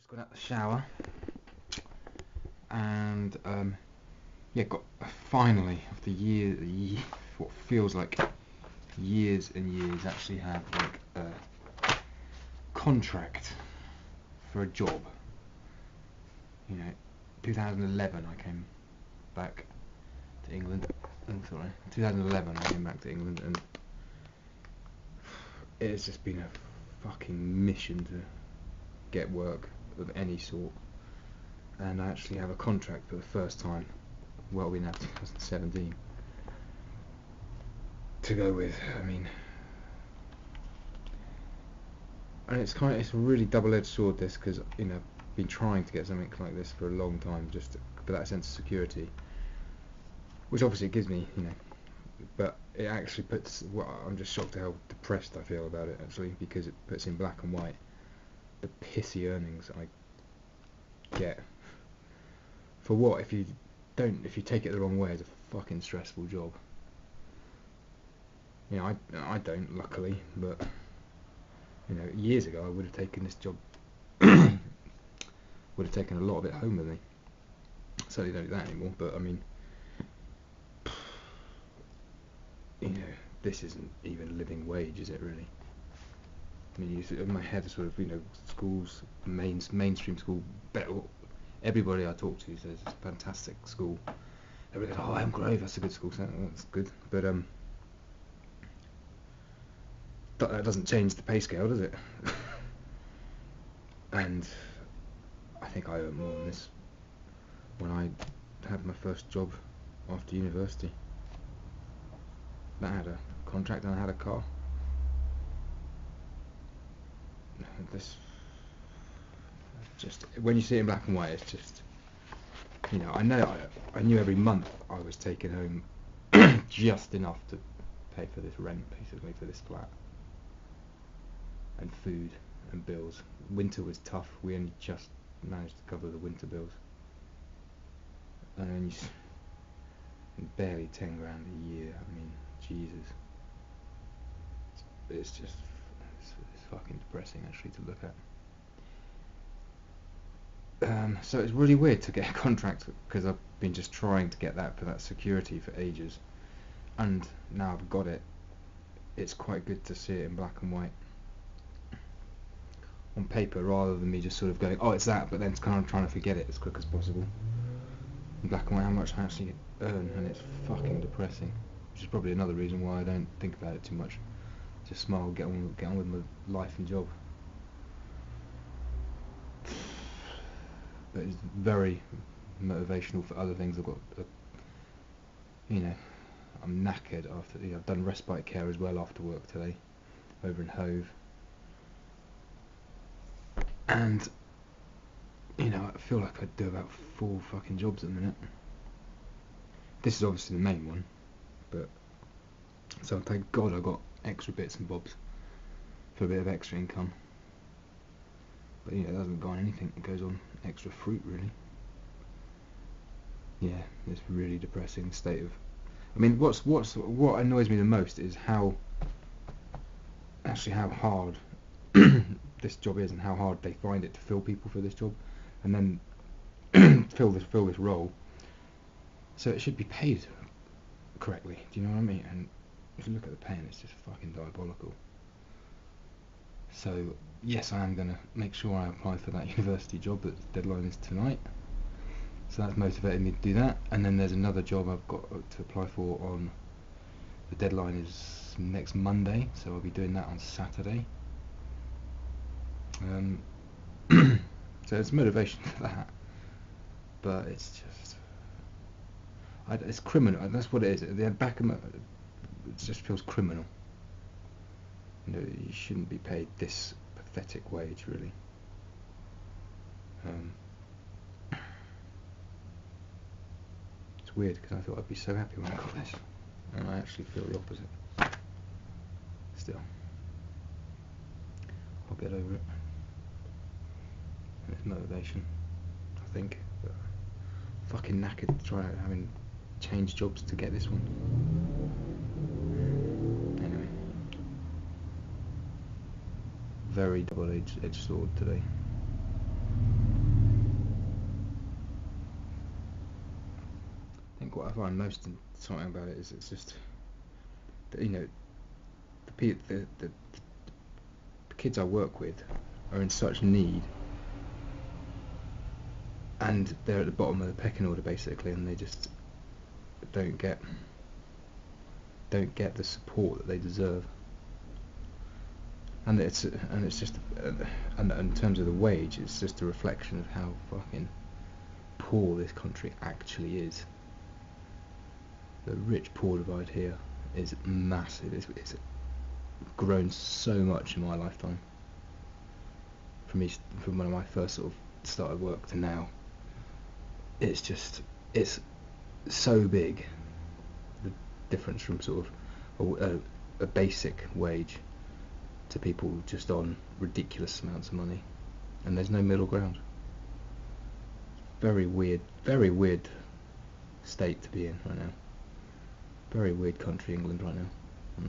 Got out the shower and got finally after what feels like years and years, actually had like a contract for a job. 2011 I came back to England. 2011 I came back to England, and it's just been a fucking mission to get work of any sort, and I actually have a contract for the first time, well, we now 2017, to go with. And it's a really double-edged sword, this, because I've been trying to get something like this for a long time, just for that sense of security, which obviously it gives me, but it actually puts, I'm just shocked at how depressed I feel about it, actually, because it puts in black and white the pissy earnings I get for what, if you take it the wrong way, is a fucking stressful job. I don't, luckily, but years ago I would have taken this job would have taken a lot of it home with me. Certainly don't do that anymore, but this isn't even living wage, is it really? In my head, sort of, schools, mainstream school, everybody I talk to says it's a fantastic school. Everybody goes, oh, Elm Grove, that's a good school, so that's good. But that doesn't change the pay scale, does it? And I think I earn more than this when I had my first job after university. That had a contract and I had a car. This, just when you see it in black and white, it's just, I knew every month I was taking home just enough to pay for this rent, basically, for this flat, and food and bills. Winter was tough. We only just managed to cover the winter bills, and barely 10 grand a year. Jesus, it's just. It's fucking depressing, actually, to look at. So it's really weird to get a contract, because I've been just trying to get that for that security for ages, and now I've got it. It's quite good to see it in black and white on paper, rather than me just sort of going, oh, it's that, but then it's kind of trying to forget it as quick as possible. In black and white, how much I actually earn, and it's fucking depressing, which is probably another reason why I don't think about it too much. Just smile, get on with my life and job. But it's very motivational for other things. I'm knackered after. I've done respite care as well after work today, over in Hove. And I feel like I do about 4 fucking jobs at the minute. This is obviously the main one, but so thank God I got extra bits and bobs for a bit of extra income. But it doesn't go on anything. It goes on extra fruit, really. Yeah, it's really depressing state of. What annoys me the most is how hard this job is, and how hard they find it to fill people for this job, and then fill this role. So it should be paid correctly. Do you know what I mean? And if you look at the pay, it's just fucking diabolical. So yes, I am going to make sure I apply for that university job. That the deadline is tonight, so that's motivated me to do that. And then there's another job I've got to apply for on. The deadline is next Monday, so I'll be doing that on Saturday. So it's motivation for that, but it's just, it's criminal. That's what it is. At the back of it just feels criminal. You shouldn't be paid this pathetic wage, really. It's weird, because I thought I'd be so happy when I got this, and I actually feel the opposite. Still, I'll get over it. And it's motivation, I think. But fucking knackered to try having changed jobs to get this one. Anyway, very double-edged sword today. think what I find most exciting about it is it's just that, you know, the kids I work with are in such need, and they're at the bottom of the pecking order basically, and they just don't get the support that they deserve. And it's just, and in terms of the wage, it's just a reflection of how fucking poor this country actually is. The rich-poor divide here is massive. It's grown so much in my lifetime. From when I first sort of started work to now, it's so big. The difference from sort of a basic wage to people just on ridiculous amounts of money, and there's no middle ground. Very weird state to be in right now. Very weird country, England, right now,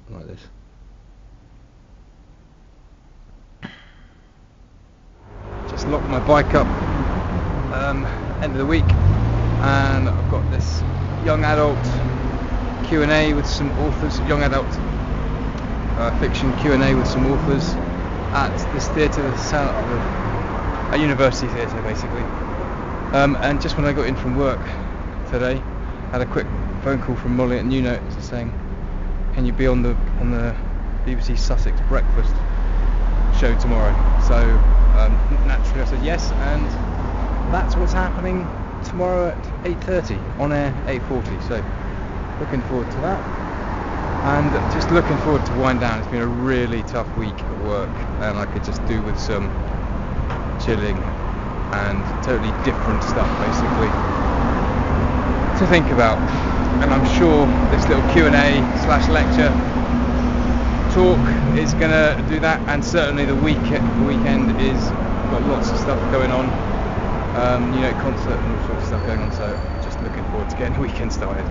like this. Just locked my bike up end of the week, and I've got this young adult Q&A with some authors, young adult fiction Q&A with some authors at this theatre, a university theatre basically. And just when I got in from work today, I had a quick phone call from Molly at New Note saying, can you be on the BBC Sussex breakfast show tomorrow? So naturally I said yes, and that's what's happening tomorrow at 8:30, on air 8:40, so looking forward to that, and just looking forward to wind down. It's been a really tough week at work, and I could just do with some chilling and totally different stuff basically to think about, and I'm sure this little Q&A / lecture talk is going to do that, and certainly the weekend is got lots of stuff going on, concert and all sorts of stuff going on, so just looking forward to getting the weekend started.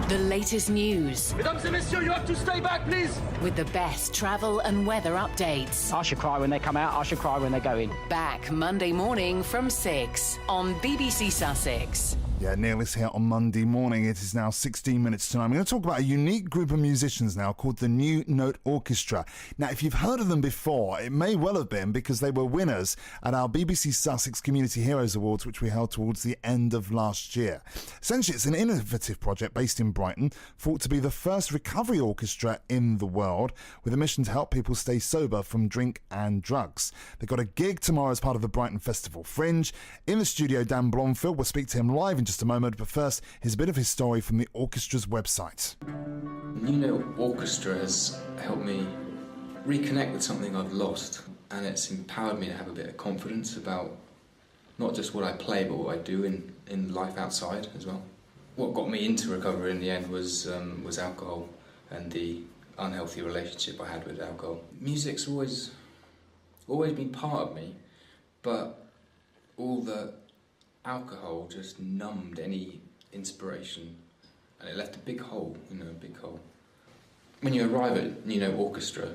The latest news. Mesdames et messieurs, you have to stay back, please. With the best travel and weather updates. I should cry when they come out, I should cry when they go in. Back Monday morning from 6 on BBC Sussex. Yeah, Neil is here on Monday morning. It is now 16 minutes to 9. I'm going to talk about a unique group of musicians now called the New Note Orchestra. Now, if you've heard of them before, it may well have been because they were winners at our BBC Sussex Community Heroes Awards, which we held towards the end of last year. Essentially, it's an innovative project based in Brighton, thought to be the first recovery orchestra in the world, with a mission to help people stay sober from drink and drugs. They've got a gig tomorrow as part of the Brighton Festival Fringe. In the studio, Dan Blomfield will speak to him live in just a moment, but first, here's a bit of his story from the orchestra's website. New Note Orchestra has helped me reconnect with something I've lost, and it's empowered me to have a bit of confidence about not just what I play, but what I do in life outside as well. What got me into recovery in the end was alcohol and the unhealthy relationship I had with alcohol. Music's always been part of me, but all the alcohol just numbed any inspiration, and it left a big hole, a big hole. When you arrive at New Note Orchestra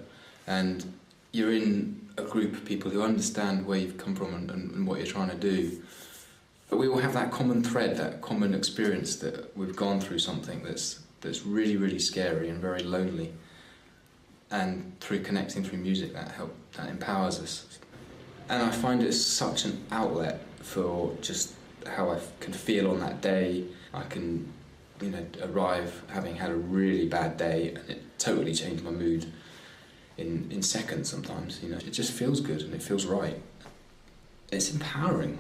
and you're in a group of people who understand where you've come from and what you're trying to do, but we all have that common thread, that common experience that we've gone through something that's really, really scary and very lonely, and through connecting through music that empowers us. And I find it such an outlet for just how I can feel on that day. I can, arrive having had a really bad day, and it totally changed my mood in seconds sometimes. It just feels good and it feels right. It's empowering.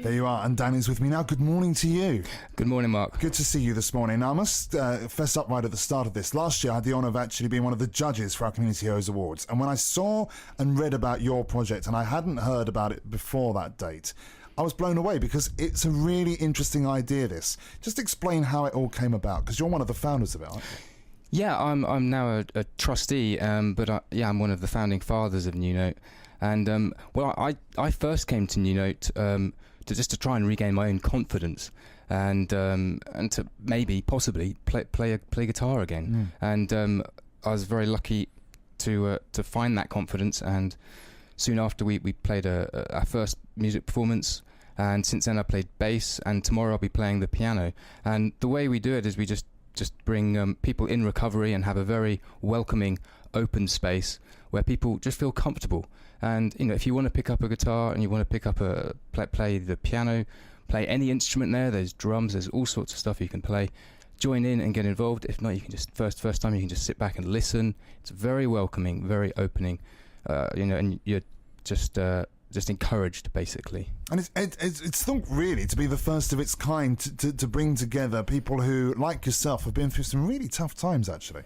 There you are, and Dan is with me now. Good morning to you. Good morning, Mark. Good to see you this morning. Now, I must fess up right at the start of this. Last year, I had the honour of actually being one of the judges for our Community Heroes Awards. And when I saw and read about your project, and I hadn't heard about it before that date, I was blown away because it's a really interesting idea, this. Just explain how it all came about, because you're one of the founders of it, aren't you? Yeah, I'm now a trustee, but I'm one of the founding fathers of New Note. And, I first came to New Note to try and regain my own confidence, and to maybe possibly play guitar again. And I was very lucky to find that confidence, and soon after we played our first music performance, and since then I played bass, and tomorrow I'll be playing the piano. And the way we do it is we just bring people in recovery and have a very welcoming, open space where people just feel comfortable. And if you want to pick up a guitar and you want to pick up play the piano, play any instrument there's drums, there's all sorts of stuff you can play. Join in and get involved. If not, you can just first time you can just sit back and listen. It's very welcoming, very opening, and you're just encouraged, basically. And it's thought really to be the first of its kind to bring together people who, like yourself, have been through some really tough times, actually.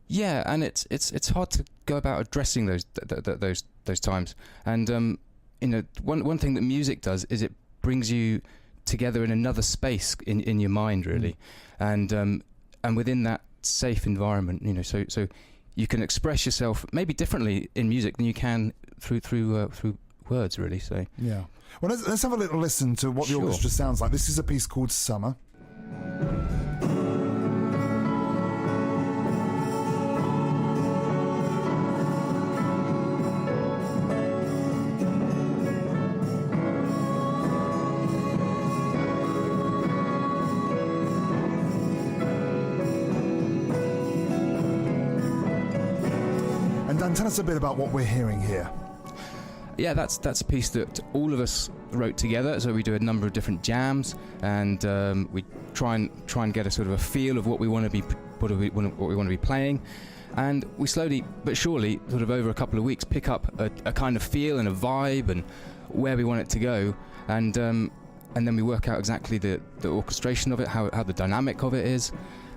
Yeah, and it's hard to go about addressing those times. And one thing that music does is it brings you together in another space in your mind, really, and within that safe environment, so you can express yourself maybe differently in music than you can through words, really. So yeah. Well, let's have a little listen to what the orchestra sounds like. This is a piece called Summer. Dan, tell us a bit about what we're hearing here. Yeah, that's a piece that all of us wrote together. So we do a number of different jams, and we try and get a sort of a feel of what we want to be playing, and we slowly but surely, sort of over a couple of weeks, pick up a kind of feel and a vibe and where we want it to go, and then we work out exactly the orchestration of it, how the dynamic of it is,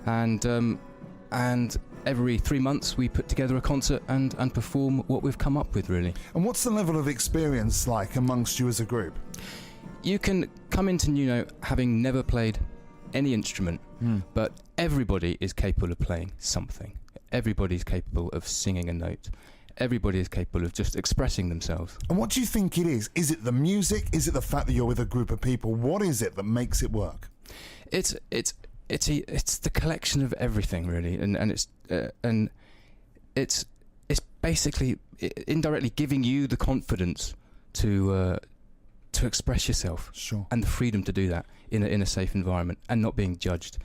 and every 3 months we put together a concert and perform what we've come up with, really. And what's the level of experience like amongst you as a group? You can come into New Note having never played any instrument, but everybody is capable of playing something. Everybody's capable of singing a note. Everybody is capable of just expressing themselves. And what do you think it is? Is it the music? Is it the fact that you're with a group of people? What is it that makes it work? It's the collection of everything, really, and it's basically indirectly giving you the confidence to express yourself, sure, and the freedom to do that in a safe environment and not being judged,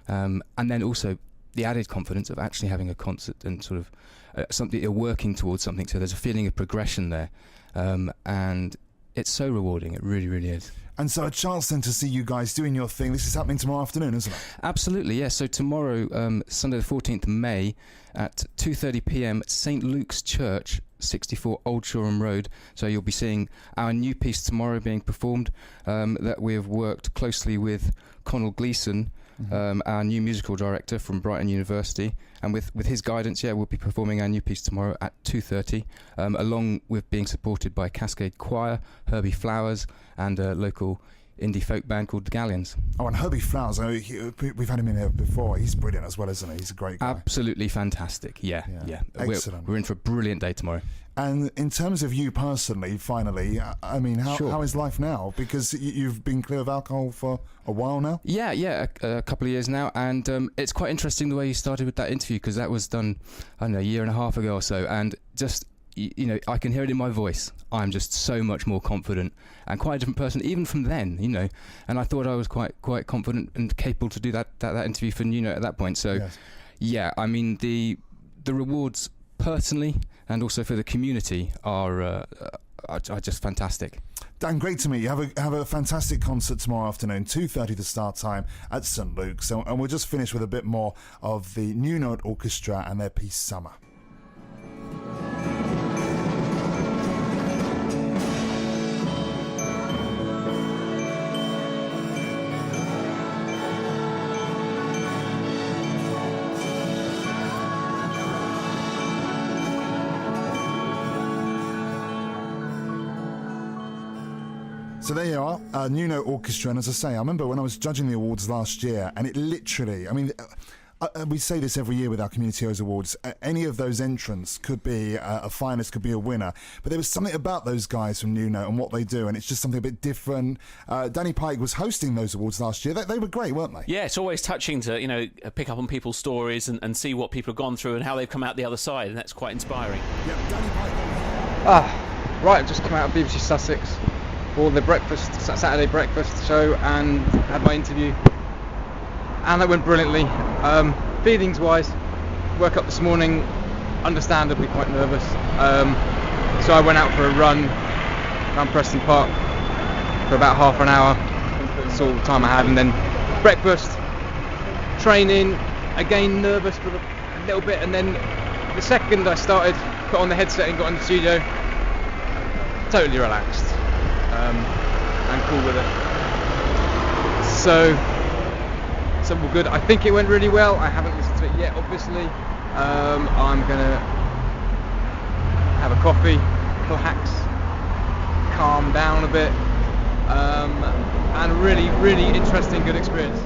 and then also the added confidence of actually having a concert and sort of something you're working towards something. So there's a feeling of progression there, and it's so rewarding. It really, really is. And so a chance then to see you guys doing your thing. This is happening tomorrow afternoon, isn't it? Absolutely, yes. So tomorrow, Sunday the 14th of May, at 2:30 p.m. at St Luke's Church, 64 Old Shoreham Road. So you'll be seeing our new piece tomorrow being performed, that we have worked closely with Connell Gleeson, our new musical director from Brighton University, and with his guidance, we'll be performing our new piece tomorrow at 2:30, along with being supported by Cascade Choir, Herbie Flowers, and a local indie folk band called the Galleons. Oh, and Herbie Flowers, we've had him in here before. He's brilliant as well, isn't he? He's a great guy. Absolutely fantastic. Yeah. Excellent. We're in for a brilliant day tomorrow. And in terms of you personally, finally, I mean, how is life now? Because you've been clear of alcohol for a while now? Yeah, a couple of years now. And it's quite interesting the way you started with that interview, because that was done, I don't know, a year and a half ago or so. And just, I can hear it in my voice. I'm just so much more confident and quite a different person, even from then, And I thought I was quite confident and capable to do that interview for New Note at that point. So, yes. Yeah, I mean, the rewards personally and also for the community are just fantastic. Dan, great to meet you. Have a fantastic concert tomorrow afternoon, 2:30 the start time at St Luke's. And we'll just finish with a bit more of the New Note Orchestra and their piece Summer. So there you are, New Note Orchestra, and as I say, I remember when I was judging the awards last year, and it literally, I mean, we say this every year with our Community Heroes Awards, any of those entrants could be a finalist, could be a winner, but there was something about those guys from New Note and what they do, and it's just something a bit different. Danny Pike was hosting those awards last year. They were great, weren't they? Yeah, it's always touching to, pick up on people's stories and see what people have gone through and how they've come out the other side, and that's quite inspiring. Yeah, Danny Pike. Right, I've just come out of BBC Sussex. for the Saturday breakfast show and had my interview, and that went brilliantly. Feelings wise, woke up this morning understandably quite nervous, so I went out for a run around Preston Park for about half an hour. That's all the time I had, and then breakfast, training, again nervous for a little bit, and then the second I started, put on the headset and got in the studio, totally relaxed and cool with it. So all good. I think it went really well. I haven't listened to it yet, obviously. I'm gonna have a coffee, relax, calm down a bit, and really, really interesting, good experience.